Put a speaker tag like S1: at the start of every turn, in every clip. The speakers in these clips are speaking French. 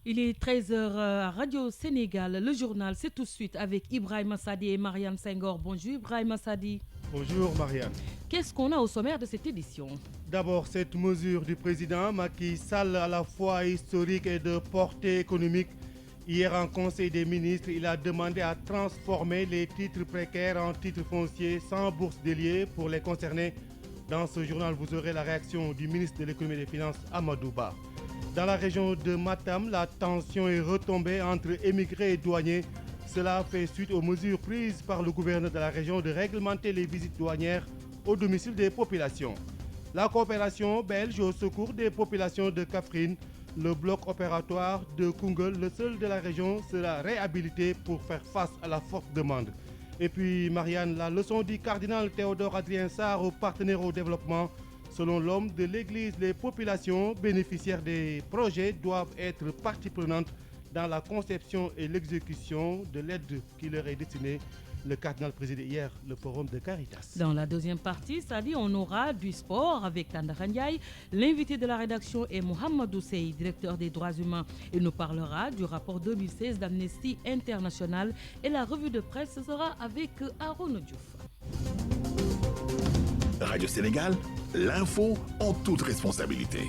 S1: Il est 13 heures à Radio Sénégal. Le journal, c'est tout de suite avec Ibrahim Sadi et Marianne Senghor. Bonjour Ibrahim Sadi.
S2: Bonjour Marianne.
S1: Qu'est-ce qu'on a au sommaire de cette édition?
S2: D'abord, cette mesure du président Macky Sall à la fois historique et de portée économique. Hier en Conseil des ministres, il a demandé à transformer les titres précaires en titres fonciers sans bourse déliée pour les concernés. Dans ce journal, vous aurez la réaction du ministre de l'économie et des finances, Amadou Ba. Dans la région de Matam, la tension est retombée entre émigrés et douaniers. Cela fait suite aux mesures prises par le gouverneur de la région de réglementer les visites douanières au domicile des populations. La coopération belge au secours des populations de Kaffrine, le bloc opératoire de Koungheul, le seul de la région, sera réhabilité pour faire face à la forte demande. Et puis Marianne, la leçon du cardinal Théodore Adrien Sarr aux partenaires au développement. Selon l'homme de l'Église, les populations bénéficiaires des projets doivent être partie prenante dans la conception et l'exécution de l'aide qui leur est destinée. Le cardinal présidait hier le forum de Caritas.
S1: Dans la deuxième partie, on aura du sport avec Tandara Ndiaye. L'invité de la rédaction est Mohamedou Sey, directeur des droits humains. Il nous parlera du rapport 2016 d'Amnesty International et la revue de presse sera avec Aaron Diouf.
S3: Radio Sénégal, l'info en toute responsabilité.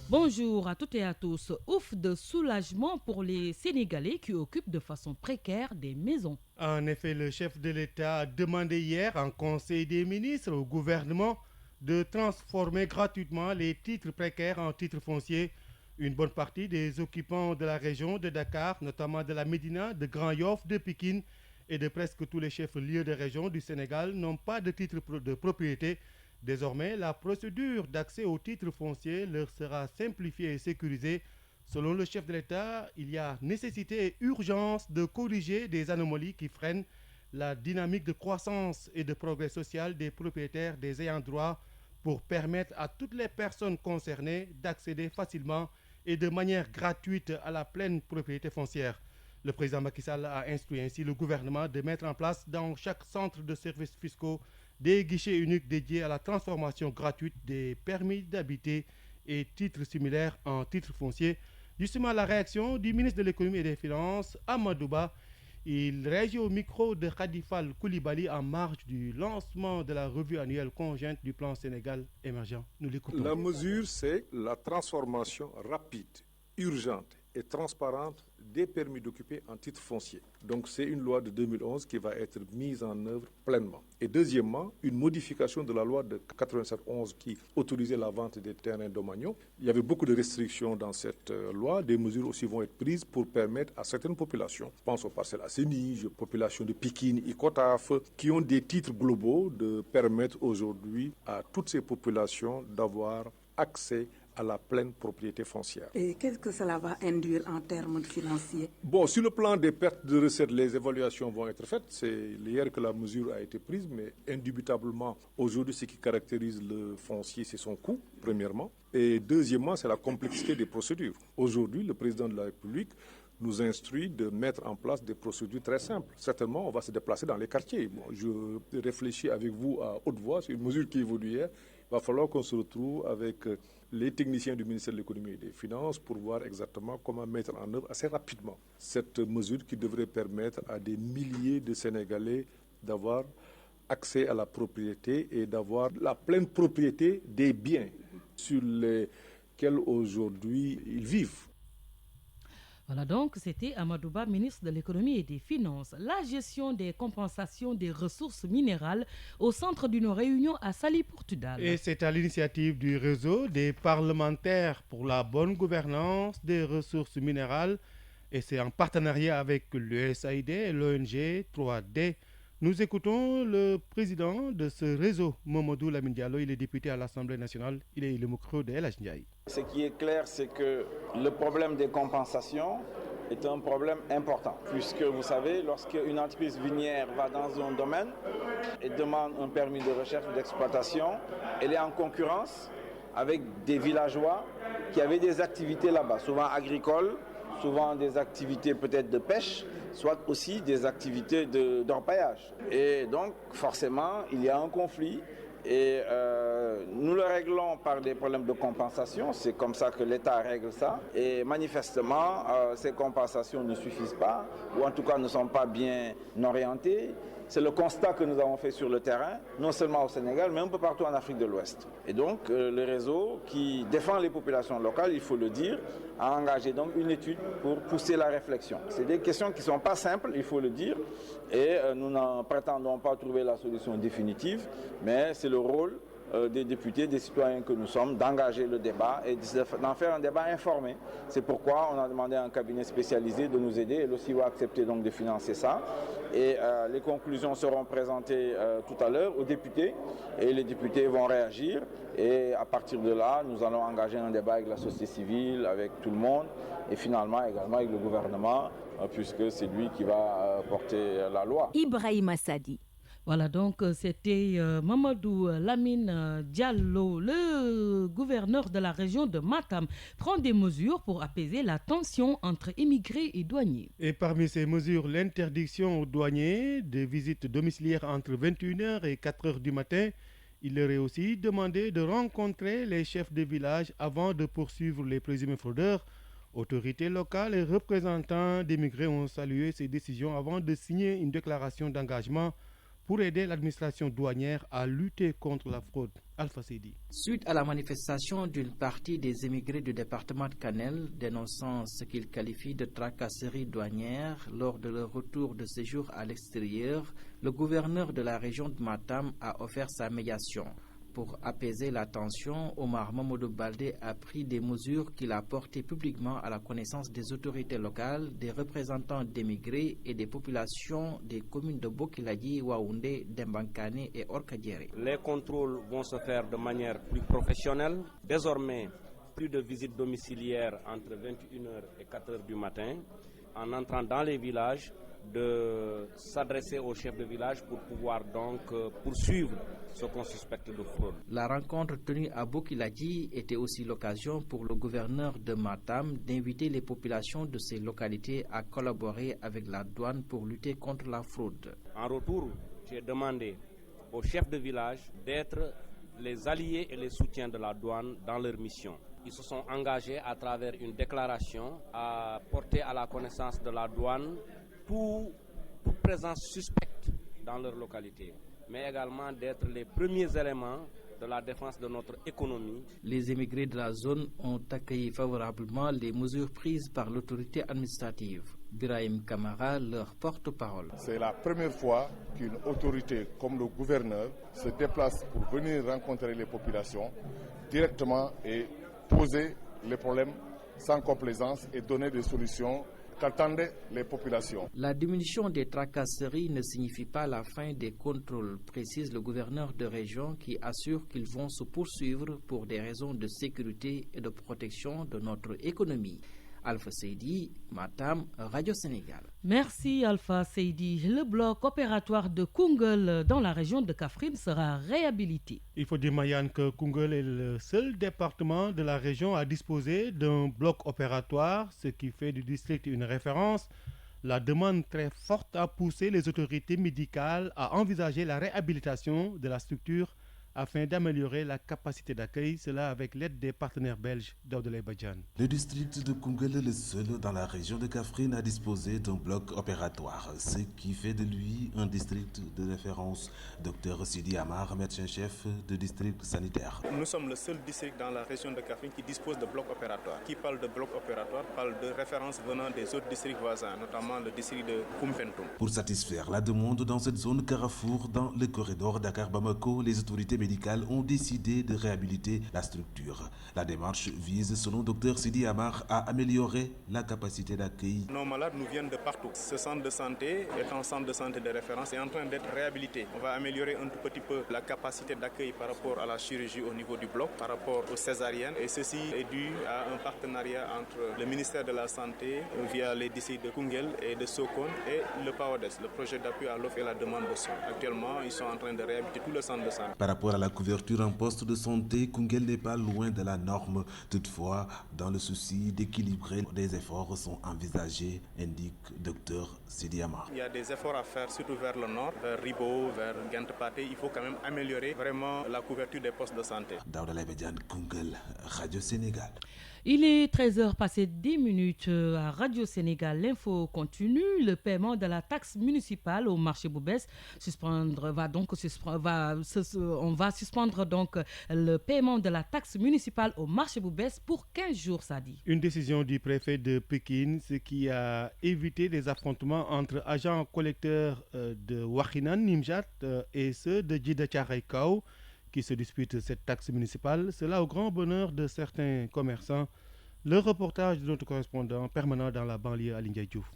S1: Bonjour à toutes et à tous. Ouf de soulagement pour les Sénégalais qui occupent de façon précaire des maisons.
S2: En effet, le chef de l'État a demandé hier en Conseil des ministres au gouvernement de transformer gratuitement les titres précaires en titres fonciers. Une bonne partie des occupants de la région de Dakar, notamment de la Médina, de Grand Yoff, de Pikine et de presque tous les chefs-lieux de région du Sénégal n'ont pas de titre de propriété. Désormais, la procédure d'accès aux titres fonciers leur sera simplifiée et sécurisée. Selon le chef de l'État, il y a nécessité et urgence de corriger des anomalies qui freinent la dynamique de croissance et de progrès social des propriétaires des ayants droit pour permettre à toutes les personnes concernées d'accéder facilement et de manière gratuite à la pleine propriété foncière. Le président Macky Sall a instruit ainsi le gouvernement de mettre en place dans chaque centre de services fiscaux des guichets uniques dédiés à la transformation gratuite des permis d'habiter et titres similaires en titres fonciers. Justement, la réaction du ministre de l'économie et des finances, Amadou Ba, il réagit au micro de Khadifal Koulibaly en marge du lancement de la revue annuelle conjointe du plan Sénégal émergent. Nous l'écoutons.
S4: La mesure, c'est la transformation rapide, urgente et transparente des permis d'occuper en titre foncier. Donc c'est une loi de 2011 qui va être mise en œuvre pleinement. Et deuxièmement, une modification de la loi de 87-11 qui autorisait la vente des terrains domaniaux. Il y avait beaucoup de restrictions dans cette loi. Des mesures aussi vont être prises pour permettre à certaines populations, je pense aux parcelles Assénige, populations de Pikine, Ikotaf, qui ont des titres globaux, de permettre aujourd'hui à toutes ces populations d'avoir accès à la pleine propriété foncière.
S5: Et qu'est-ce que cela va induire en termes financiers?
S4: Bon, sur le plan des pertes de recettes, les évaluations vont être faites. C'est hier que la mesure a été prise, mais indubitablement, aujourd'hui, ce qui caractérise le foncier, c'est son coût, premièrement. Et deuxièmement, c'est la complexité des procédures. Aujourd'hui, le président de la République nous instruit de mettre en place des procédures très simples. Certainement, on va se déplacer dans les quartiers. Bon, je réfléchis avec vous à haute voix, c'est une mesure qui évolue hier. Il va falloir qu'on se retrouve avec les techniciens du ministère de l'économie et des finances pour voir exactement comment mettre en œuvre assez rapidement cette mesure qui devrait permettre à des milliers de Sénégalais d'avoir accès à la propriété et d'avoir la pleine propriété des biens sur lesquels aujourd'hui ils vivent.
S1: Voilà donc, c'était Amadou Ba, ministre de l'économie et des finances. La gestion des compensations des ressources minérales au centre d'une réunion à Saly-Portudal.
S2: Et c'est à l'initiative du réseau des parlementaires pour la bonne gouvernance des ressources minérales. Et c'est en partenariat avec l'USAID et l'ONG 3D. Nous écoutons le président de ce réseau, Mamadou Lamine Diallo. Il est député à l'Assemblée nationale. Il est le micro de El Hadj Ndiaye.
S6: Ce qui est clair, c'est que le problème des compensations est un problème important. Puisque vous savez, lorsque une entreprise minière va dans un domaine et demande un permis de recherche ou d'exploitation, elle est en concurrence avec des villageois qui avaient des activités là-bas, souvent agricoles, souvent des activités peut-être de pêche, soit aussi des activités d'orpaillage. Et donc, forcément, il y a un conflit Et nous le réglons par des problèmes de compensation. C'est comme ça que l'État règle ça. Et manifestement, ces compensations ne suffisent pas, ou en tout cas ne sont pas bien orientées. C'est le constat que nous avons fait sur le terrain, non seulement au Sénégal, mais un peu partout en Afrique de l'Ouest. Et donc, le réseau qui défend les populations locales, il faut le dire, a engagé donc une étude pour pousser la réflexion. C'est des questions qui ne sont pas simples, il faut le dire, et nous n'en prétendons pas trouver la solution définitive, mais c'est le rôle des députés, des citoyens que nous sommes, d'engager le débat et d'en faire un débat informé. C'est pourquoi on a demandé à un cabinet spécialisé de nous aider. Elle aussi va accepter donc de financer ça. Et les conclusions seront présentées tout à l'heure aux députés et les députés vont réagir. Et à partir de là, nous allons engager un débat avec la société civile, avec tout le monde et finalement également avec le gouvernement, puisque c'est lui qui va porter la loi.
S7: Ibrahima Sadi.
S1: Voilà, donc c'était Mamadou Lamine Diallo, le gouverneur de la région de Matam, prend des mesures pour apaiser la tension entre immigrés et douaniers.
S2: Et parmi ces mesures, l'interdiction aux douaniers de visites domiciliaires entre 21h et 4h du matin. Il leur est aussi demandé de rencontrer les chefs de village avant de poursuivre les présumés fraudeurs. Autorités locales et représentants d'immigrés ont salué ces décisions avant de signer une déclaration d'engagement pour aider l'administration douanière à lutter contre la fraude. Alpha Seydi.
S8: Suite à la manifestation d'une partie des émigrés du département de Kanel dénonçant ce qu'ils qualifient de tracasserie douanière lors de leur retour de séjour à l'extérieur, le gouverneur de la région de Matam a offert sa médiation. Pour apaiser la tension, Omar Mamadou Baldé a pris des mesures qu'il a portées publiquement à la connaissance des autorités locales, des représentants d'émigrés et des populations des communes de Bokiladi, Waoundé, Dembankane et Orkadiéré.
S9: Les contrôles vont se faire de manière plus professionnelle. Désormais, plus de visites domiciliaires entre 21h et 4h du matin. En entrant dans les villages, de s'adresser au chef de village pour pouvoir donc poursuivre ce qu'on suspecte de fraude.
S8: La rencontre tenue à Bokiladi était aussi l'occasion pour le gouverneur de Matam d'inviter les populations de ces localités à collaborer avec la douane pour lutter contre la fraude.
S9: En retour, j'ai demandé aux chefs de village d'être les alliés et les soutiens de la douane dans leur mission. Ils se sont engagés à travers une déclaration à porter à la connaissance de la douane toute présence suspecte dans leur localité, mais également d'être les premiers éléments de la défense de notre économie.
S8: Les émigrés de la zone ont accueilli favorablement les mesures prises par l'autorité administrative. Birahim Kamara, leur porte-parole.
S10: C'est la première fois qu'une autorité comme le gouverneur se déplace pour venir rencontrer les populations directement et poser les problèmes sans complaisance et donner des solutions qu'attendaient les populations.
S8: La diminution des tracasseries ne signifie pas la fin des contrôles, précise le gouverneur de région qui assure qu'ils vont se poursuivre pour des raisons de sécurité et de protection de notre économie. Alpha Seydi, Matam, Radio Sénégal.
S1: Merci Alpha Seydi. Le bloc opératoire de Koungheul dans la région de Kaffrine sera réhabilité.
S2: Il faut dire, Mayane, que Koungheul est le seul département de la région à disposer d'un bloc opératoire, ce qui fait du district une référence. La demande très forte a poussé les autorités médicales à envisager la réhabilitation de la structure afin d'améliorer la capacité d'accueil, cela avec l'aide des partenaires belges d'Audelay Badjan.
S11: Le district de Koungheul est le seul dans la région de Kaffrine à disposer d'un bloc opératoire, ce qui fait de lui un district de référence. Dr Sidi Amar, médecin-chef de district sanitaire.
S12: Nous sommes le seul district dans la région de Kaffrine qui dispose de bloc opératoire. Qui parle de bloc opératoire parle de références venant des autres districts voisins, notamment le district de Koumpentoum.
S11: Pour satisfaire la demande dans cette zone carrefour, dans le corridor Dakar-Bamako, les autorités médicales ont décidé de réhabiliter la structure. La démarche vise, selon Dr Sidi Amar, à améliorer la capacité d'accueil.
S12: Nos malades nous viennent de partout. Ce centre de santé, étant centre de santé de référence, est en train d'être réhabilité. On va améliorer un tout petit peu la capacité d'accueil par rapport à la chirurgie au niveau du bloc, par rapport aux césariennes. Et ceci est dû à un partenariat entre le ministère de la Santé via les districts de Koungheul et de Sokone et le PAODES, le projet d'appui à l'offre et la demande de soins. Actuellement, ils sont en train de réhabiliter tout le centre de santé.
S11: Par rapport à la couverture en poste de santé, Koungheul n'est pas loin de la norme. Toutefois, dans le souci d'équilibrer, des efforts sont envisagés, indique Dr Sidi Amar.
S12: Il y a des efforts à faire, surtout vers le nord, vers Ribo, vers Gantepate. Il faut quand même améliorer vraiment la couverture des postes de santé.
S11: Daouda Labedian, Koungheul, Radio Sénégal.
S1: Il est 13h passé 10 minutes à Radio Sénégal. L'info continue. Le paiement de la taxe municipale au marché Boubès on va suspendre donc le paiement de la taxe municipale au marché Boubès pour 15 jours, ça dit.
S2: Une décision du préfet de Pékin, ce qui a évité des affrontements entre agents collecteurs de Wakhinane Nimzat et ceux de Djida Thiaroye Kao qui se disputent cette taxe municipale. Cela au grand bonheur de certains commerçants. Le reportage de notre correspondant permanent dans la banlieue Aly Ndiaye Diouf.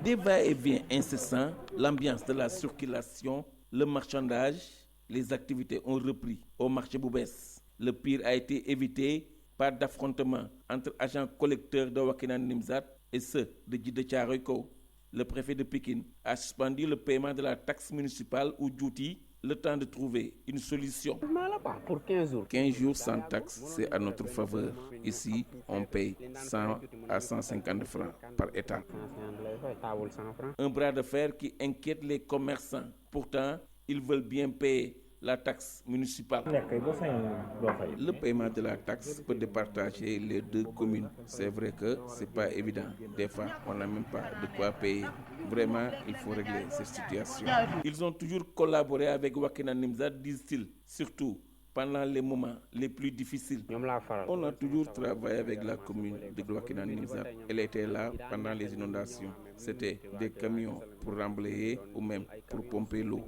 S7: Des va-et-vient incessants, l'ambiance de la circulation, le marchandage, les activités ont repris au marché Boubès. Le pire a été évité par d'affrontements entre agents collecteurs de Wakhinane Nimzat et ceux de Djida Thiaroye Kao. Le préfet de Pékin a suspendu le paiement de la taxe municipale ou djouti, le temps de trouver une solution.
S13: Pour 15 jours.
S7: 15 jours sans taxe, c'est à notre faveur. Ici, on paye 100 à 150 francs par état. Un bras de fer qui inquiète les commerçants. Pourtant, ils veulent bien payer la taxe municipale. Le paiement de la taxe peut départager les deux communes. C'est vrai que ce n'est pas évident. Des fois, on n'a même pas de quoi payer. Vraiment, il faut régler cette situation. Ils ont toujours collaboré avec Wakhinane Nimzat, disent-ils, surtout pendant les moments les plus difficiles. On a toujours travaillé avec la commune de Wakhinane Nimzat. Elle était là pendant les inondations. C'était des camions pour remblayer ou même pour pomper l'eau.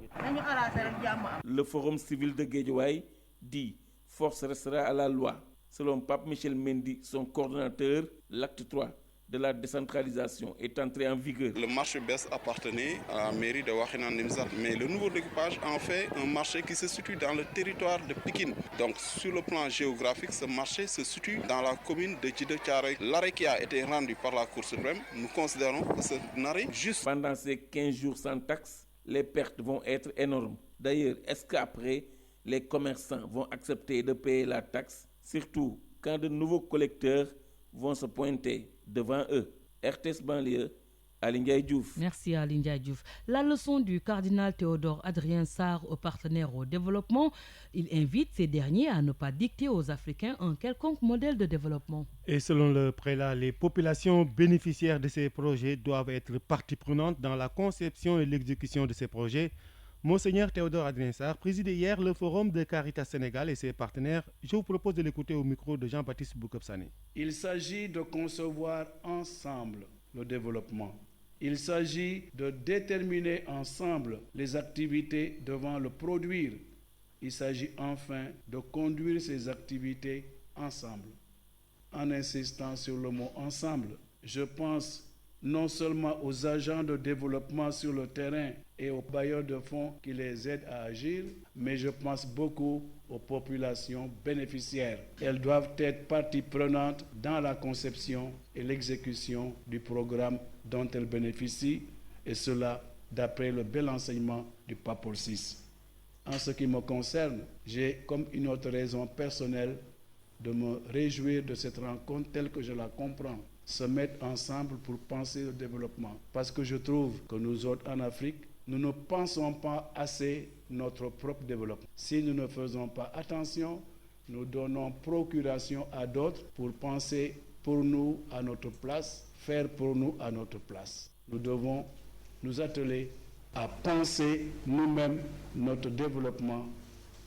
S7: Le Forum civil de Guédiawaye dit « Force restera à la loi ». Selon Pape Michel Mendy, son coordonnateur, l'acte 3 de la décentralisation est entré en vigueur.
S14: Le marché Boubès appartenait à la mairie de Wakhinane Nimzat, mais le nouveau découpage en fait un marché qui se situe dans le territoire de Pékin. Donc sur le plan géographique, ce marché se situe dans la commune de Djida Thiaroye. L'arrêt qui a été rendu par la Cour suprême, nous considérons que c'est un arrêt juste.
S7: Pendant ces 15 jours sans taxe, les pertes vont être énormes. D'ailleurs, est-ce qu'après, les commerçants vont accepter de payer la taxe, surtout quand de nouveaux collecteurs vont se pointer devant eux? RTS banlieue, Aly Ndiaye Diouf.
S1: Merci Aly Ndiaye Diouf. La leçon du cardinal Théodore Adrien Sarr aux partenaires au développement. Il invite ces derniers à ne pas dicter aux Africains un quelconque modèle de développement.
S2: Et selon le prélat, les populations bénéficiaires de ces projets doivent être partie prenante dans la conception et l'exécution de ces projets. Monseigneur Théodore Adrien Sarr présidait hier le forum de Caritas Sénégal et ses partenaires. Je vous propose de l'écouter au micro de Jean-Baptiste Boukopsane.
S15: Il s'agit de concevoir ensemble le développement. Il s'agit de déterminer ensemble les activités devant le produire. Il s'agit enfin de conduire ces activités ensemble. En insistant sur le mot ensemble, je pense non seulement aux agents de développement sur le terrain et aux bailleurs de fonds qui les aident à agir, mais je pense beaucoup aux populations bénéficiaires. Elles doivent être partie prenante dans la conception et l'exécution du programme dont elles bénéficient, et cela d'après le bel enseignement du pape Paul VI. En ce qui me concerne, j'ai comme une autre raison personnelle de me réjouir de cette rencontre telle que je la comprends. Se mettre ensemble pour penser au développement. Parce que je trouve que nous autres en Afrique, nous ne pensons pas assez notre propre développement. Si nous ne faisons pas attention, nous donnons procuration à d'autres pour penser pour nous à notre place, faire pour nous à notre place. Nous devons nous atteler à penser nous-mêmes notre développement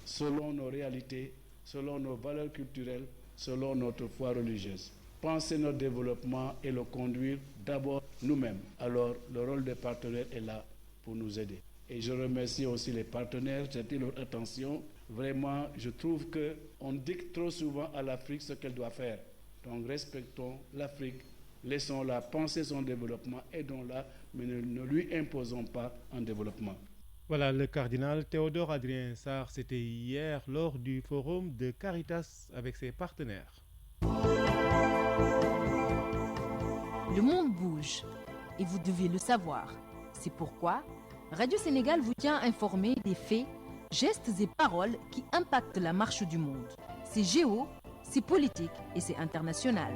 S15: selon nos réalités, selon nos valeurs culturelles, selon notre foi religieuse. Penser notre développement et le conduire d'abord nous-mêmes. Alors, le rôle des partenaires est là pour nous aider. Et je remercie aussi les partenaires, j'attire leur attention. Vraiment, je trouve qu'on dicte trop souvent à l'Afrique ce qu'elle doit faire. Donc, respectons l'Afrique, laissons-la penser son développement, aidons-la, mais ne lui imposons pas un développement.
S2: Voilà, le cardinal Théodore Adrien Sarr, c'était hier lors du forum de Caritas avec ses partenaires.
S13: Le monde bouge et vous devez le savoir. C'est pourquoi Radio Sénégal vous tient informé des faits, gestes et paroles qui impactent la marche du monde. C'est géo, c'est politique et c'est international.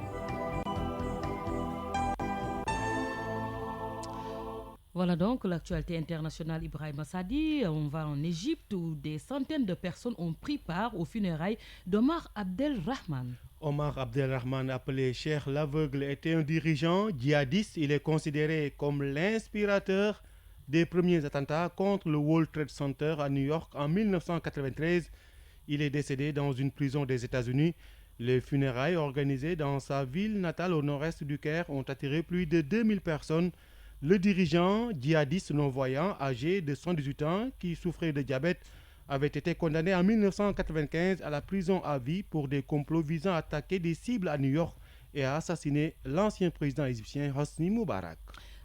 S1: Voilà donc l'actualité internationale. Ibrahima Sadi. On va en Égypte où des centaines de personnes ont pris part aux funérailles d'Omar Abdelrahman.
S2: Omar Abdelrahman, appelé Cheikh l'Aveugle, était un dirigeant djihadiste. Il est considéré comme l'inspirateur des premiers attentats contre le World Trade Center à New York en 1993. Il est décédé dans une prison des États-Unis. Les funérailles organisées dans sa ville natale au nord-est du Caire ont attiré plus de 2000 personnes. Le dirigeant djihadiste non-voyant, âgé de 118 ans, qui souffrait de diabète, avait été condamné en 1995 à la prison à vie pour des complots visant à attaquer des cibles à New York et à assassiner l'ancien président égyptien Hosni Moubarak.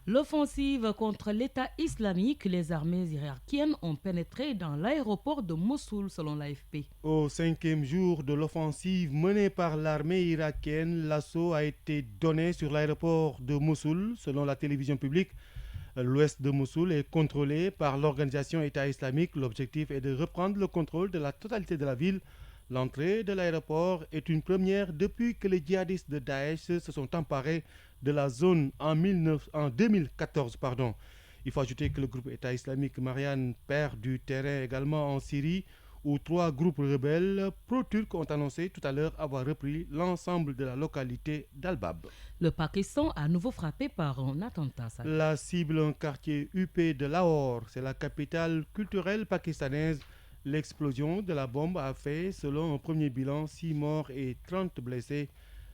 S1: L'offensive contre l'État islamique, les armées irakiennes ont pénétré dans l'aéroport de Mossoul selon l'AFP.
S2: Au 5e jour de l'offensive menée par l'armée irakienne, l'assaut a été donné sur l'aéroport de Mossoul selon la télévision publique. L'ouest de Mossoul est contrôlé par l'organisation État islamique. L'objectif est de reprendre le contrôle de la totalité de la ville. L'entrée de l'aéroport est une première depuis que les djihadistes de Daesh se sont emparés de la zone en 2014. Il faut ajouter que le groupe État islamique Marianne perd du terrain également en Syrie, où 3 groupes rebelles pro-turcs ont annoncé tout à l'heure avoir repris l'ensemble de la localité d'Al-Bab.
S1: Le Pakistan a à nouveau frappé par un attentat.
S2: La cible, un quartier huppé de Lahore, c'est la capitale culturelle pakistanaise. L'explosion de la bombe a fait, selon un premier bilan, 6 morts et 30 blessés.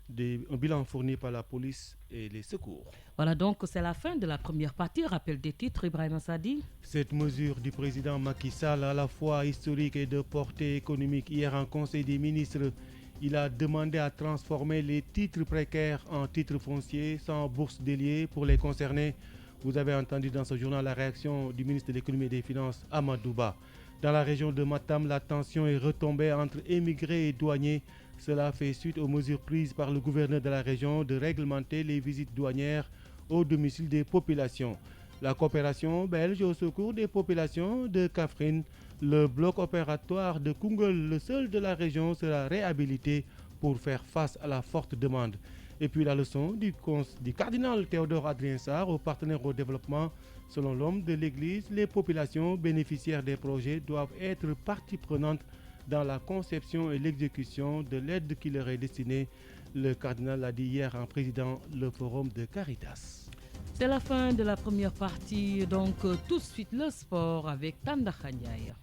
S2: Un bilan fourni par la police et les secours.
S1: Voilà donc, c'est la fin de la première partie. Rappel des titres, Ibrahima Sadi.
S2: Cette mesure du président Macky Sall, à la fois historique et de portée économique, hier en Conseil des ministres, il a demandé à transformer les titres précaires en titres fonciers sans bourse déliée pour les concernés. Vous avez entendu dans ce journal la réaction du ministre de l'économie et des finances, Amadou Ba. Dans la région de Matam, la tension est retombée entre émigrés et douaniers. Cela fait suite aux mesures prises par le gouverneur de la région de réglementer les visites douanières au domicile des populations. La coopération belge au secours des populations de Kaffrine, le bloc opératoire de Koungheul, le seul de la région, sera réhabilité pour faire face à la forte demande. Et puis la leçon du cardinal Théodore Adrien Sarr aux partenaires au développement. Selon l'homme de l'Église, les populations bénéficiaires des projets doivent être partie prenante dans la conception et l'exécution de l'aide qui leur est destinée. Le cardinal l'a dit hier en présidant le forum de Caritas.
S1: C'est la fin de la première partie, donc tout de suite le sport avec Tanda Khanyaï.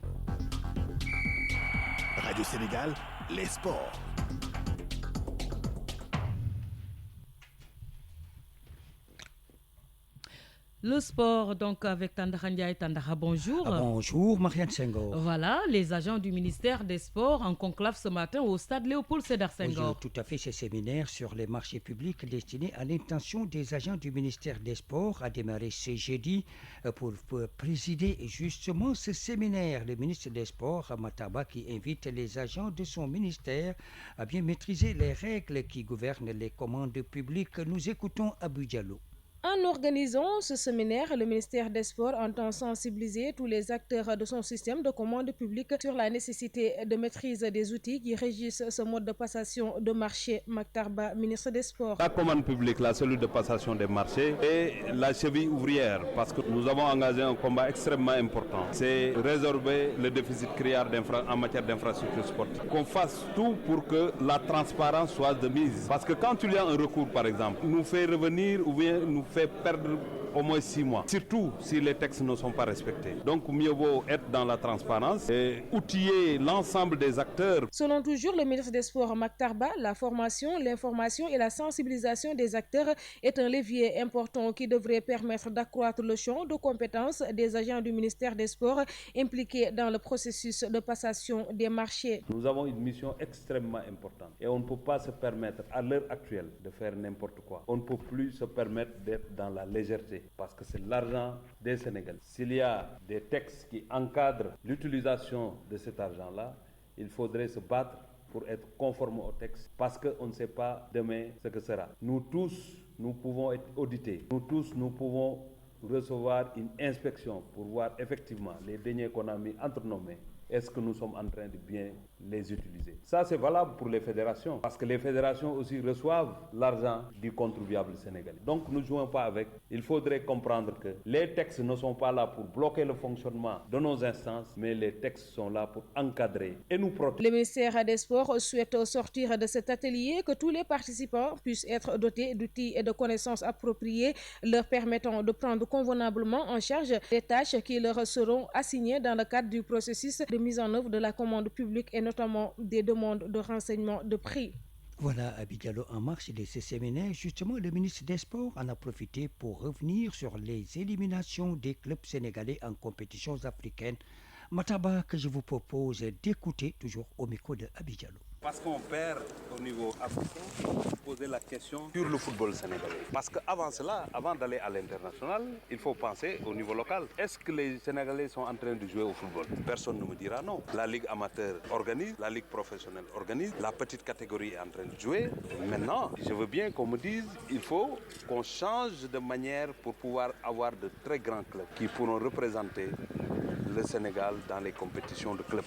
S3: Radio Sénégal, les sports.
S1: Le sport, donc, avec Tandara Ndiaye. Tandara, bonjour.
S16: Bonjour, Marianne Senghor.
S1: Voilà, les agents du ministère des Sports en conclave ce matin au stade Léopold Sédar Senghor.
S16: Oui, tout à fait, ce séminaire sur les marchés publics destiné à l'intention des agents du ministère des Sports a démarré ce jeudi. Pour présider justement ce séminaire, le ministre des Sports, Mataba, qui invite les agents de son ministère à bien maîtriser les règles qui gouvernent les commandes publiques. Nous écoutons Abou Diallo.
S17: En organisant ce séminaire, le ministère des Sports entend sensibiliser tous les acteurs de son système de commande publique sur la nécessité de maîtrise des outils qui régissent ce mode de passation de marché. Maktarba, ministre des Sports.
S18: La commande publique, la cellule de passation des marchés, est la cheville ouvrière parce que nous avons engagé un combat extrêmement important. C'est résorber le déficit criard en matière d'infrastructure sportive. Qu'on fasse tout pour que la transparence soit de mise. Parce que quand il y a un recours, par exemple, nous fait revenir ou bien nous fait perdre au moins 6 mois, surtout si les textes ne sont pas respectés. Donc mieux vaut être dans la transparence et outiller l'ensemble des acteurs.
S17: Selon toujours le ministre des Sports Maktarba, la formation, l'information et la sensibilisation des acteurs est un levier important qui devrait permettre d'accroître le champ de compétences des agents du ministère des Sports impliqués dans le processus de passation des marchés.
S18: Nous avons une mission extrêmement importante et on ne peut pas se permettre à l'heure actuelle de faire n'importe quoi. On ne peut plus se permettre d'être être dans la légèreté parce que c'est l'argent des Sénégalais. S'il y a des textes qui encadrent l'utilisation de cet argent-là, il faudrait se battre pour être conforme au texte parce qu'on ne sait pas demain ce que sera. Nous tous, nous pouvons être audités. Nous tous, nous pouvons recevoir une inspection pour voir effectivement les deniers qu'on a mis entre nos mains. Est-ce que nous sommes en train de bien les utiliser? Ça, c'est valable pour les fédérations, parce que les fédérations aussi reçoivent l'argent du contribuable sénégalais. Donc, nous ne jouons pas avec. Il faudrait comprendre que les textes ne sont pas là pour bloquer le fonctionnement de nos instances, mais les textes sont là pour encadrer et nous protéger.
S17: Le ministère des Sports souhaite sortir de cet atelier que tous les participants puissent être dotés d'outils et de connaissances appropriées, leur permettant de prendre convenablement en charge les tâches qui leur seront assignées dans le cadre du processus de mise en œuvre de la commande publique et notamment des demandes de renseignement de prix.
S16: Voilà, Abidjalo, en marche de ce séminaire, justement, le ministre des Sports en a profité pour revenir sur les éliminations des clubs sénégalais en compétitions africaines. Mataba, que je vous propose d'écouter toujours au micro de Abidjalo.
S18: Parce qu'on perd au niveau africain, poser la question sur le football sénégalais. Parce qu'avant cela, avant d'aller à l'international, il faut penser au niveau local. Est-ce que les Sénégalais sont en train de jouer au football? Personne ne me dira non. La Ligue amateur organise, la Ligue professionnelle organise, la petite catégorie est en train de jouer. Maintenant, je veux bien qu'on me dise, il faut qu'on change de manière pour pouvoir avoir de très grands clubs qui pourront représenter le Sénégal dans les compétitions de clubs.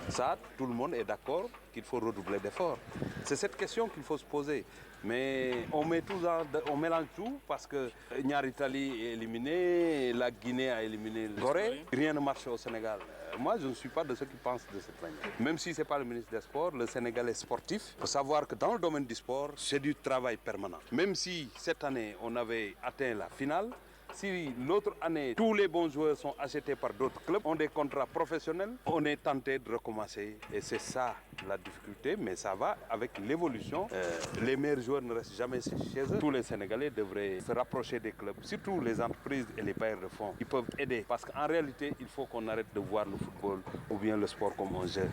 S18: Ça, tout le monde est d'accord qu'il faut redoubler d'efforts. C'est cette question qu'il faut se poser. Mais on mélange tout parce que Niar-Italie est éliminé, la Guinée a éliminé le Gorée. Rien ne marche au Sénégal. Moi, je ne suis pas de ceux qui pensent de cette manière. Même si ce n'est pas le ministre des Sports, le Sénégal est sportif. Il faut savoir que dans le domaine du sport, c'est du travail permanent. Même si cette année, on avait atteint la finale, si l'autre année, tous les bons joueurs sont achetés par d'autres clubs, ont des contrats professionnels, on est tenté de recommencer. Et c'est ça la difficulté, mais ça va avec l'évolution. Les meilleurs joueurs ne restent jamais chez eux. Tous les Sénégalais devraient se rapprocher des clubs, surtout les entreprises et les bailleurs de fonds. Ils peuvent aider parce qu'en réalité, il faut qu'on arrête de voir le football ou bien le sport comme un jeu.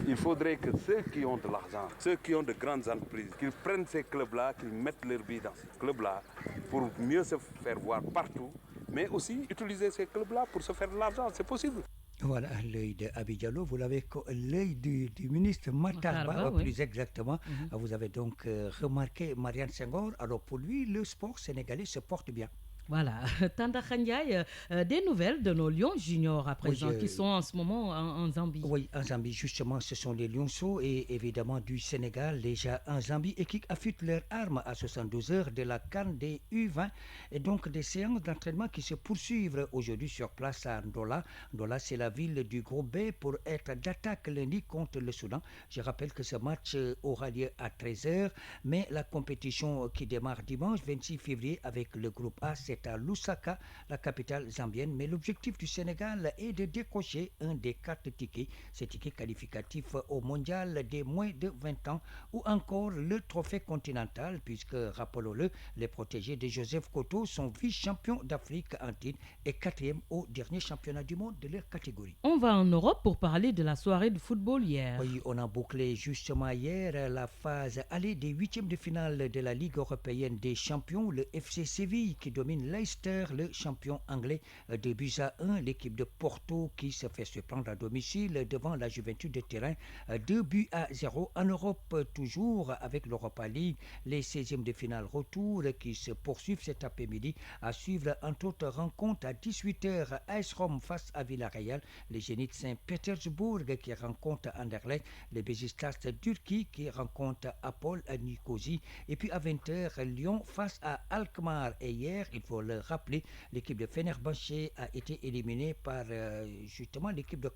S18: Il faudrait que ceux qui ont de l'argent, ceux qui ont de grandes entreprises, qu'ils prennent ces clubs-là, qu'ils mettent leur vie dans ces clubs-là pour mieux se faire voir partout, mais aussi utiliser ces clubs-là pour se faire de l'argent. C'est possible.
S16: Voilà l'œil d'Abidjalo, vous l'avez l'œil du ministre Matarba,
S1: oui.
S16: plus exactement. Vous avez donc remarqué Marianne Senghor. Alors pour lui, le sport sénégalais se porte bien.
S1: Voilà, Tanda Khandiaï, des nouvelles de nos Lions juniors à présent qui sont en ce moment en Zambie.
S16: Oui, en Zambie, justement, ce sont les Lionceaux et évidemment du Sénégal, déjà en Zambie, et qui affûtent leurs armes à 72 heures de la CAN des U20. Et donc des séances d'entraînement qui se poursuivent aujourd'hui sur place à Ndola. Ndola, c'est la ville du groupe B pour être d'attaque lundi contre le Soudan. Je rappelle que ce match aura lieu à 13h, mais la compétition qui démarre dimanche 26 février avec le groupe A, c'est à Lusaka, la capitale zambienne. Mais l'objectif du Sénégal est de décrocher un des 4 tickets, ces tickets qualificatifs au mondial des moins de 20 ans ou encore le trophée continental, puisque, rappelons-le, les protégés de Joseph Koto sont vice-champions d'Afrique en titre et 4e au dernier championnat du monde de leur catégorie.
S1: On va en Europe pour parler de la soirée de football hier.
S16: Oui, on a bouclé justement hier la phase aller des 8e de finale de la Ligue européenne des champions, le FC Séville qui domine Leicester, le champion anglais, 2 buts à 1. L'équipe de Porto qui se fait surprendre à domicile devant la Juventus de Turin, 2 buts à 0. En Europe, toujours avec l'Europa League, les 16e de finale retour qui se poursuivent cet après-midi à suivre entre autres rencontres à 18h AS Rome face à Villarreal, les Zénith Saint-Pétersbourg qui rencontrent Anderlecht, les Beşiktaş Turquie qui rencontrent Apol à Nicosie, et puis à 20h Lyon face à Alkmaar. Et hier, il faut le rappeler, l'équipe de Fenerbahçe a été éliminée par justement l'équipe de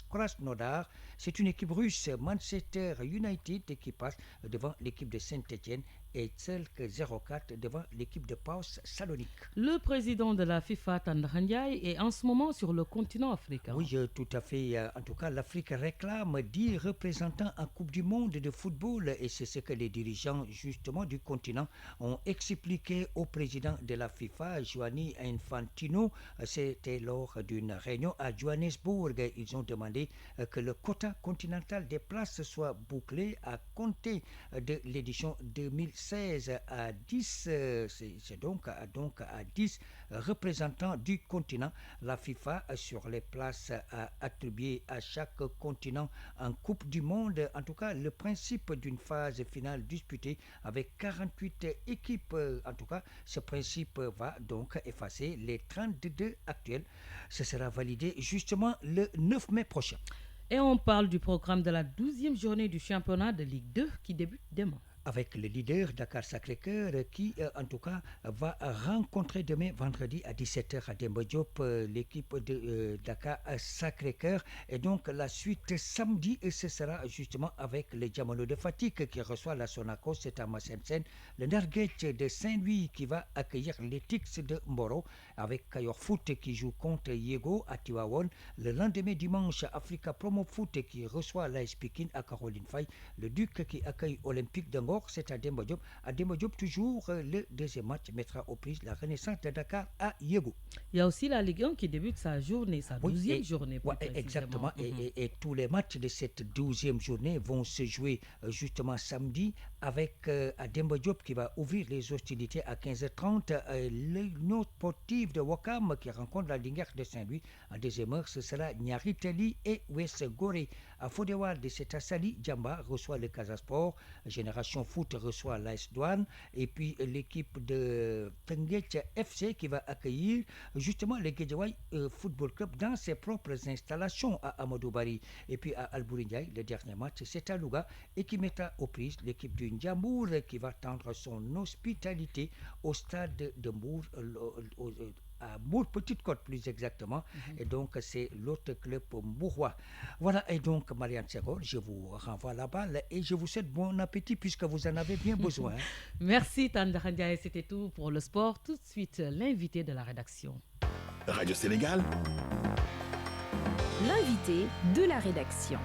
S16: Krasnodar. C'est une équipe russe, Manchester United, qui passe devant l'équipe de Saint-Étienne et Celk 04 devant l'équipe de PAOK Salonique.
S1: Le président de la FIFA, Tanda Khandiaï, est en ce moment sur le continent africain.
S16: Oui, tout à fait. En tout cas, l'Afrique réclame 10 représentants en Coupe du Monde de football et c'est ce que les dirigeants justement du continent ont expliqué au président de la FIFA, Gianni Infantino. C'était lors d'une réunion à Johannesburg. Ils ont demandé que le quota continental des places soit bouclé à compter de l'édition 2016. 16 à 10, c'est donc à 10 représentants du continent. La FIFA, sur les places, a attribué à chaque continent en Coupe du Monde, en tout cas, le principe d'une phase finale disputée avec 48 équipes. En tout cas, ce principe va donc effacer les 32 actuels. Ce sera validé justement le 9 mai prochain.
S1: Et on parle du programme de la 12e journée du championnat de Ligue 2 qui débute demain.
S16: Avec le leader Dakar Sacré-Cœur qui, en tout cas, va rencontrer demain vendredi à 17h à Demba Diop l'équipe de Dakar Sacré-Cœur. Et donc, la suite samedi, et ce sera justement avec le Diamano de Fatigue qui reçoit la Sonacos, c'est à Massensen. Le Narguet de Saint-Louis qui va accueillir l'Etix de Mboro avec Kayor Foot qui joue contre Yego à Tiwawon. Le lendemain dimanche, Africa Promo Foot qui reçoit l'AS Pikine à Caroline Faye. Le Duc qui accueille Olympique d'Angor, c'est à Demba Diop. À Demba Diop, toujours, le deuxième match mettra aux prises la Renaissance de Dakar à Yego.
S1: Il y a aussi la Ligue 1 qui débute sa journée, sa 12e journée.
S16: Exactement. Et tous les matchs de cette 12e journée vont se jouer justement samedi avec à Demba Diop qui va ouvrir les hostilités à 15h30. L'Union sportive de Wakam qui rencontre la Linguère de Saint-Louis. En deuxième heure, ce sera Nyaritali et West Gorée. À Fodewal de Sali, Djamba reçoit le Casasport. Génération Foot reçoit l'AS Douane. Et puis l'équipe de Tenguet FC qui va accueillir justement le Guédiawaye Football Club dans ses propres installations à Amadou Bari. Et puis à Albouri-Ndiaye, le dernier match, c'est à Louga et qui mettra aux prises l'équipe du Ndiambour qui va tendre son hospitalité au stade de Mbour, à Mour Petite Côte plus exactement. Et donc c'est l'autre club mbourois. Voilà, et donc Marianne Segor, je vous renvoie la balle et je vous souhaite bon appétit puisque vous en avez bien besoin.
S1: Merci Tandra Ndiaye, c'était tout pour le sport. Tout de suite, l'invité de la rédaction.
S3: Radio Sénégal.
S19: L'invité de la rédaction.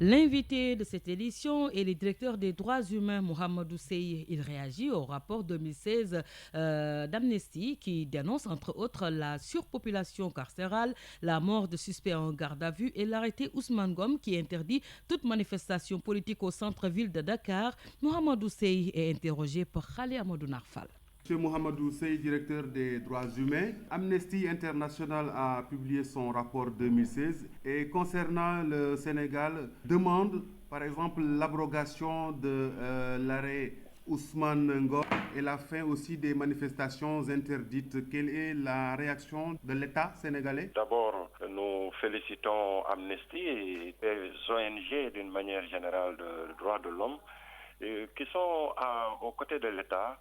S1: L'invité de cette édition est le directeur des droits humains, Mohamedou Seye. Il réagit au rapport 2016 d'Amnesty qui dénonce entre autres la surpopulation carcérale, la mort de suspects en garde à vue et l'arrêté Ousmane Gom qui interdit toute manifestation politique au centre-ville de Dakar. Mohamedou Seye est interrogé par Khalé Amadou Narfal.
S20: Monsieur Mohamedou Seye, directeur des droits humains, Amnesty International a publié son rapport 2016 et concernant le Sénégal, demande par exemple l'abrogation de l'arrêt Ousmane Ngom et la fin aussi des manifestations interdites. Quelle est la réaction de l'État sénégalais?
S21: D'abord, nous félicitons Amnesty et les ONG d'une manière générale de droits de l'homme qui sont aux côtés de l'État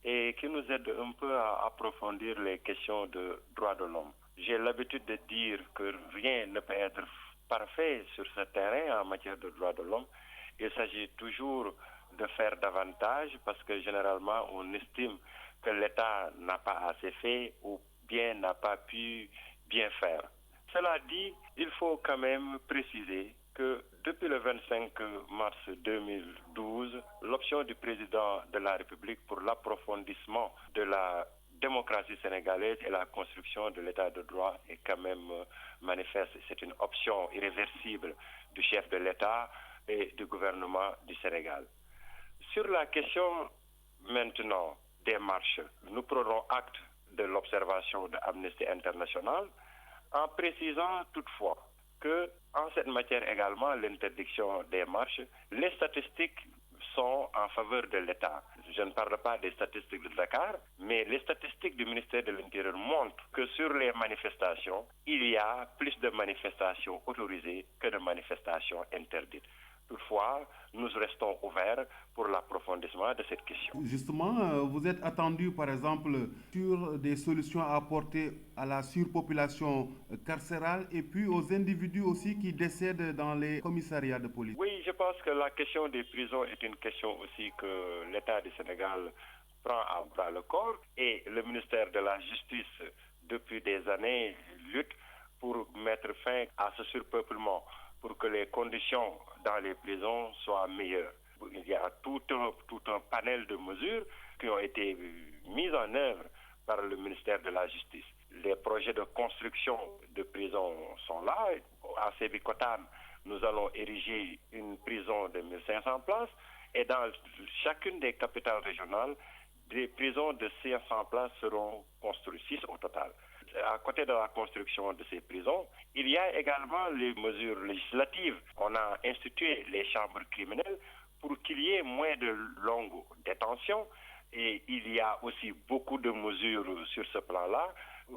S21: et qui nous aide un peu à approfondir les questions de droits de l'homme. J'ai l'habitude de dire que rien ne peut être parfait sur ce terrain en matière de droits de l'homme. Il s'agit toujours de faire davantage parce que généralement on estime que l'État n'a pas assez fait ou bien n'a pas pu bien faire. Cela dit, il faut quand même préciser que depuis le 25 mars 2012, l'option du président de la République pour l'approfondissement de la démocratie sénégalaise et la construction de l'état de droit est quand même manifeste. C'est une option irréversible du chef de l'État et du gouvernement du Sénégal. Sur la question maintenant des marches, nous prenons acte de l'observation de Amnesty International en précisant toutefois que en cette matière également, l'interdiction des marches, les statistiques sont en faveur de l'État. Je ne parle pas des statistiques de Dakar, mais les statistiques du ministère de l'Intérieur montrent que sur les manifestations, il y a plus de manifestations autorisées que de manifestations interdites. Toutefois, nous restons ouverts pour l'approfondissement de cette question.
S20: Justement, vous êtes attendu, par exemple, sur des solutions à apporter à la surpopulation carcérale et puis aux individus aussi qui décèdent dans les commissariats de police.
S21: Oui, je pense que la question des prisons est une question aussi que l'État du Sénégal prend à bras le corps et le ministère de la Justice, depuis des années, lutte pour mettre fin à ce surpeuplement, pour que les conditions dans les prisons soient meilleures. Il y a tout un panel de mesures qui ont été mises en œuvre par le ministère de la Justice. Les projets de construction de prisons sont là. À Sébikotane, nous allons ériger une prison de 1500 places Et dans chacune des capitales régionales, des prisons de 500 places seront construites, 6 au total. À côté de la construction de ces prisons, il y a également les mesures législatives. On a institué les chambres criminelles pour qu'il y ait moins de longues détentions. Et il y a aussi beaucoup de mesures sur ce plan-là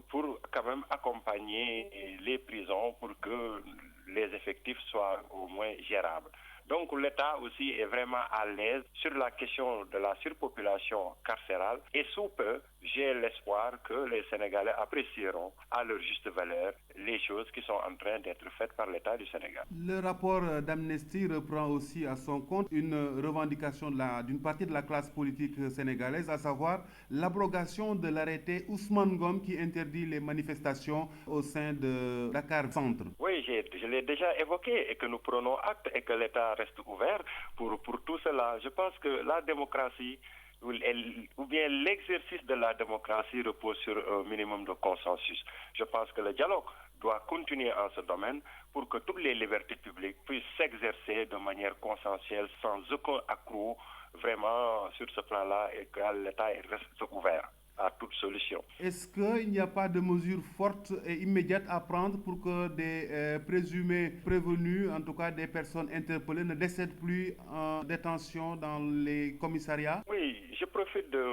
S21: pour quand même accompagner les prisons pour que les effectifs soient au moins gérables. Donc l'État aussi est vraiment à l'aise sur la question de la surpopulation carcérale et sous peu, j'ai l'espoir que les Sénégalais apprécieront à leur juste valeur les choses qui sont en train d'être faites par l'État du Sénégal.
S20: Le rapport d'Amnesty reprend aussi à son compte une revendication d'une partie de la classe politique sénégalaise, à savoir l'abrogation de l'arrêté Ousmane Ngom qui interdit les manifestations au sein de Dakar Centre.
S21: Oui, je l'ai déjà évoqué et que nous prenons acte et que l'État reste ouvert pour tout cela. Je pense que la démocratie ou bien l'exercice de la démocratie repose sur un minimum de consensus. Je pense que le dialogue doit continuer en ce domaine pour que toutes les libertés publiques puissent s'exercer de manière consensuelle sans aucun accroc vraiment sur ce plan-là et que l'État reste ouvert à toute solution.
S20: Est-ce qu'il n'y a pas de mesures fortes et immédiates à prendre pour que des présumés prévenus, en tout cas des personnes interpellées, ne décèdent plus en détention dans les commissariats?
S21: Oui, je profite de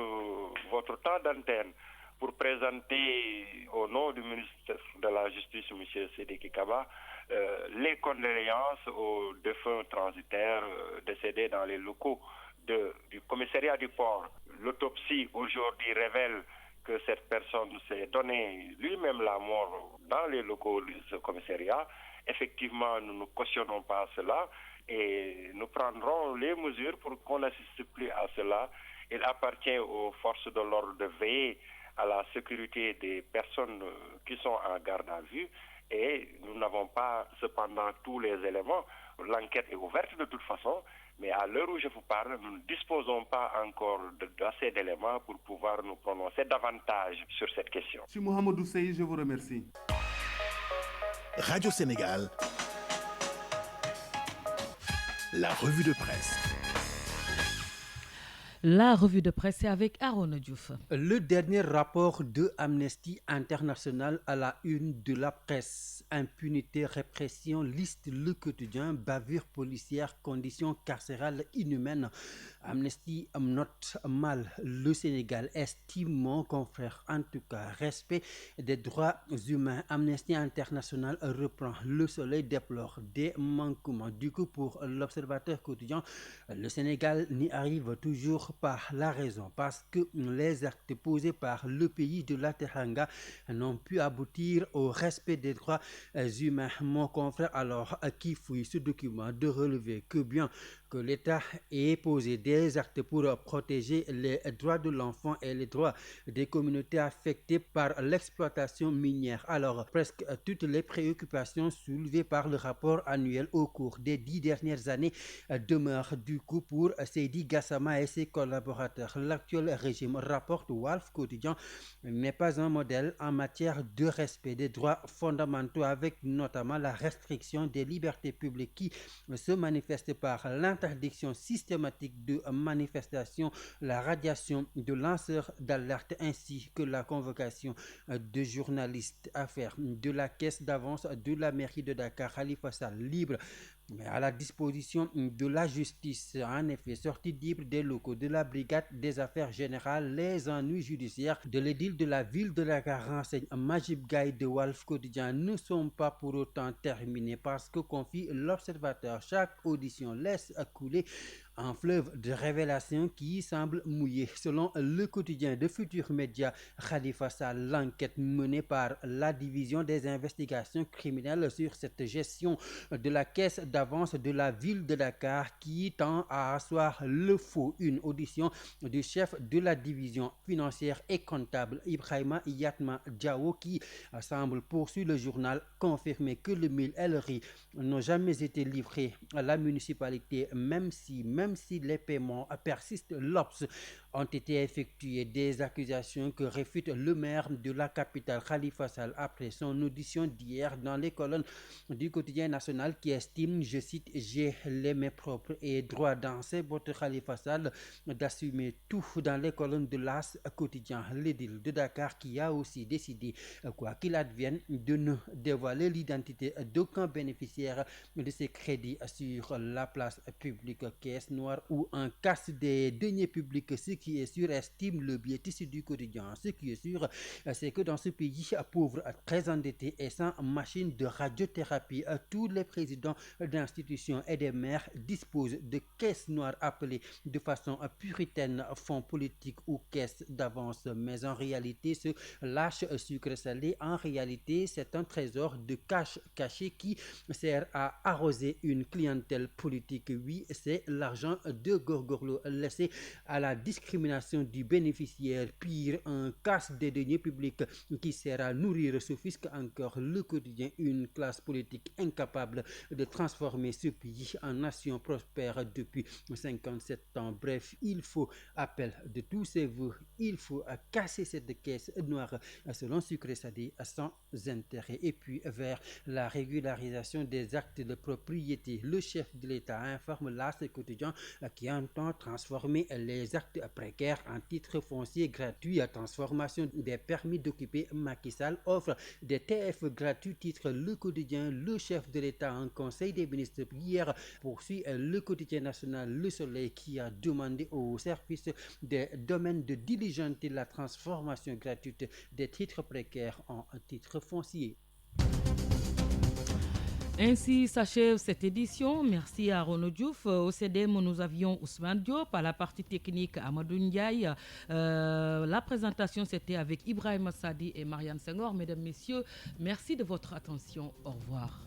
S21: votre temps d'antenne pour présenter au nom du ministre de la Justice, M. Sidiki Kaba, les condoléances aux défunts transitaires décédés dans les locaux du commissariat du port. L'autopsie aujourd'hui révèle que cette personne s'est donné lui-même la mort dans les locaux de ce commissariat. Effectivement, nous ne cautionnons pas cela et nous prendrons les mesures pour qu'on n'assiste plus à cela. Il appartient aux forces de l'ordre de veiller à la sécurité des personnes qui sont en garde à vue et nous n'avons pas cependant tous les éléments. L'enquête est ouverte de toute façon, mais à l'heure où je vous parle, nous ne disposons pas encore d'assez d'éléments pour pouvoir nous prononcer davantage sur cette question.
S20: M. Mohamedou Sey, je vous remercie.
S3: Radio Sénégal, la revue de presse.
S1: La revue de presse est avec Aaron Diouf.
S5: Le dernier rapport de Amnesty International à la une de la presse. Impunité, répression, liste Le Quotidien, bavure policière, conditions carcérales inhumaines. Amnesty note mal le Sénégal, estime mon confrère, en tout cas, respect des droits humains. Amnesty International reprend. Le Soleil déplore des manquements. Du coup, pour l'Observateur quotidien, le Sénégal n'y arrive toujours pas. La raison, parce que les actes posés par le pays de la Teranga n'ont pu aboutir au respect des droits humains. Mon confrère, alors, qui fouille ce document, de relever que bien que l'État ait posé des actes pour protéger les droits de l'enfant et les droits des communautés affectées par l'exploitation minière. Alors, presque toutes les préoccupations soulevées par le rapport annuel au cours des 10 dernières années demeurent du coup pour Seydi Gassama et ses collaborateurs. L'actuel régime, rapporte Walf Quotidien, n'est pas un modèle en matière de respect des droits fondamentaux, avec notamment la restriction des libertés publiques qui se manifeste par l'interdiction systématique de manifestations, la radiation de lanceurs d'alerte ainsi que la convocation de journalistes. Affaire de la caisse d'avance de la mairie de Dakar, Khalifa Sall libre mais à la disposition de la justice. En effet, sorti libre des locaux de la brigade des affaires générales, les ennuis judiciaires de l'édile de la ville de Dakar, renseigne Majib Gaye de Walf Quotidien, ne sont pas pour autant terminés, parce que, confie l'Observateur, chaque audition laisse couler un fleuve de révélations qui semble mouillé. Selon le quotidien de Futurs Médias, Khalifa Sall, l'enquête menée par la division des investigations criminelles sur cette gestion de la caisse d'avance de la ville de Dakar qui tend à asseoir le faux. Une audition du chef de la division financière et comptable, Ibrahima Yatma Diawo, qui semble, poursuit le journal, confirmer que le 1000 LRI n'ont jamais été livrés à la municipalité, même même si les paiements persistent. L'Obs ont été effectuées des accusations que réfute le maire de la capitale Khalifa Sall après son audition d'hier dans les colonnes du quotidien national qui estime, je cite, j'ai les mains propres et droit dans ses bottes Khalifa Sall d'assumer tout dans les colonnes de l'As quotidien. L'édile de Dakar qui a aussi décidé, quoi qu'il advienne, de ne dévoiler l'identité d'aucun bénéficiaire de ces crédits sur la place publique. Caisse noire ou un casse des deniers publics, ce qui est sûr, estime le Bietis du quotidien. Ce qui est sûr, c'est que dans ce pays pauvre, très endetté et sans machine de radiothérapie, tous les présidents d'institutions et des maires disposent de caisses noires appelées de façon puritaine fonds politiques ou caisses d'avance. Mais en réalité, ce lâche sucre salé, en réalité, c'est un trésor de cash caché qui sert à arroser une clientèle politique. Oui, c'est l'argent de Gorgorlo laissé à la discrimination du bénéficiaire. Pire, un casse des deniers publics qui sert à nourrir ce fisc. Encore le quotidien, une classe politique incapable de transformer ce pays en nation prospère depuis 57 ans. Bref, il faut appel de tous ces voeux. Il faut casser cette caisse noire selon Sucré Sadé sans intérêt. Et puis vers la régularisation des actes de propriété, le chef de l'État informe là ce quotidien qui entend transformer les actes précaires en titres fonciers gratuits. Transformation des permis d'occuper. Macky Sall offre des TF gratuits, titre le quotidien. Le chef de l'État en conseil des ministres hier, poursuit le quotidien national Le Soleil qui a demandé au service des domaines de diligenter la transformation gratuite des titres précaires en titres fonciers.
S1: Ainsi s'achève cette édition. Merci à Renaud Diouf. Au CDM, nous avions Ousmane Diop. À la partie technique, Amadou Ndiaye. La présentation, c'était avec Ibrahim Sadi et Marianne Senghor. Mesdames, Messieurs, merci de votre attention. Au revoir.